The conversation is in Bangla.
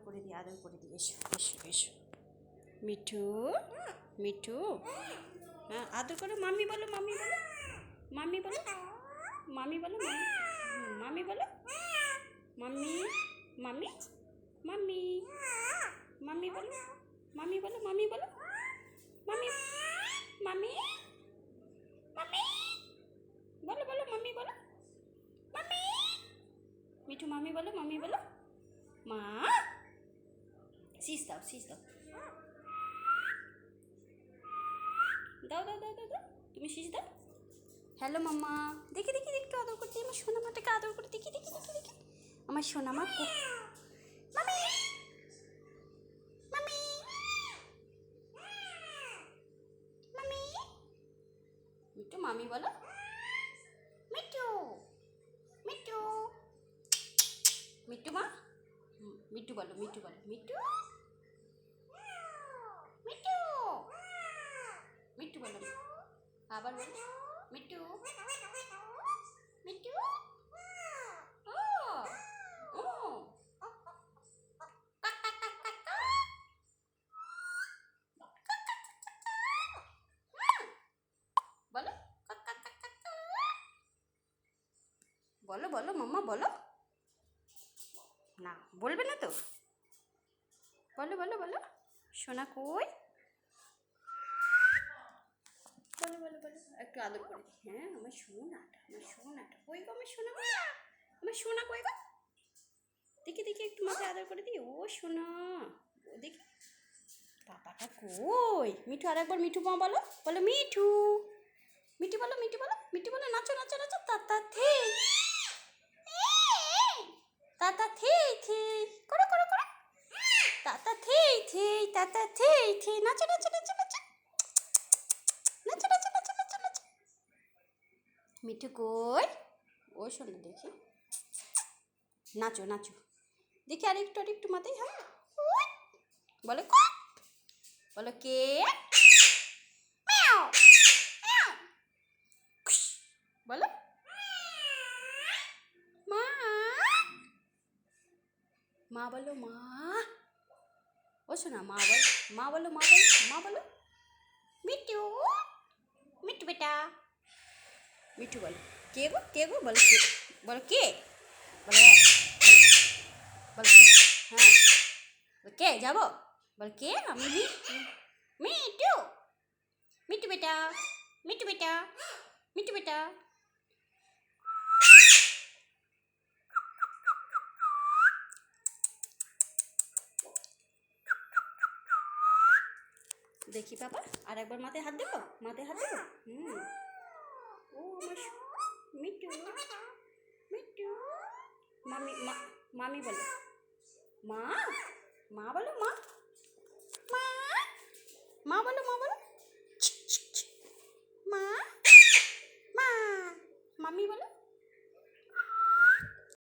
করে দিই, আদর করে দিই। এসো এসো এসো মিঠু, মিঠু, হ্যাঁ আদর করো। মাম্মি বলো, মাম্মি বলো, মাম্মি বলো, মাম্মি বলো, মাম্মি বলো, মাম্মি, মাম্মি, মাম্মি, মাম্মি বলো, মাম্মি বলো, মাম্মি বলো, মাম্মি, মাম্মি, মাম্মি বলো, বলো মাম্মি বলো, মাম্মি, মিঠু মাম্মি বলো, মাম্মি বলো, মা, শীষ দাও, শীষ দাও, দাও দাও দাও দাও দাও, তুমি শীষ দাও। হ্যালো মাম্মা, দেখি দেখি একটু আদর করতে, আমার সোনা মাটাকে আদর করে, দেখি দেখি দেখি দেখি আমার সোনা মা। মামি, মামি, মামি, মিঠু মামি বলো, মিঠু, মিঠু, মিঠু মা, মিঠু বলো, মিঠু বলো, মিঠু, মিঠু, মিঠু বলো, আবার বলো, মিঠু, মিঠু, ও ও বলো, বলো বলো মাম্মা বলো, না বলবে না তো, বলো বলো বলো, সোনা কই, বলো বলো বলো, একটু আদর করে দিই। হ্যাঁ আমার সোনাটা, আমার সোনাটা কই গো, আমার সোনা কই, আমার সোনা কই গো, দেখি দেখি একটু মাথায় আদর করে দিই। ও সোনা, ও দেখি পাপাটা কই। মিঠু আর একবার মিঠু মা বলো, বলো মিঠু, মিঠু বলো, মিঠু বলো, মিঠু বলো, নাচো নাচো নাচো, তাতা থে, তাতা থে থে, করো করো করো, তাতা থে থে, তাতা থে থে, নাচো নাচো নাচো নাচো, নাচো নাচো নাচো নাচো নাচো। মিঠু কই, ও শোনো দেখি, নাচো নাচো দেখি, আরেকটু আরেকটু মাথায়, হ্যাঁ বলো ক, বলো কে, মিয়াও, মিয়াও, বলো মা, মা বলো মা, ও শোনা মা বল, মা বলো, মা বলো, মা বলো, মিঠু, মিঠু বেটা, মিঠু বলো, কে গো বলো, কে বলো, কে বলো, বলো কে, হ্যাঁ কে যাবো, বল কে, আমি মিঠু, মিঠু বেটা, মিঠু বেটা, মিঠু বেটা, দেখি পাপা আর একবার মাথায় হাত দেবো, মাথায় হাত দেবো, ও আমার মিঠু, মিঠু, মামি, মামি বলো, মা, মা বলো, মা, মা, মা বলো, মা বলো,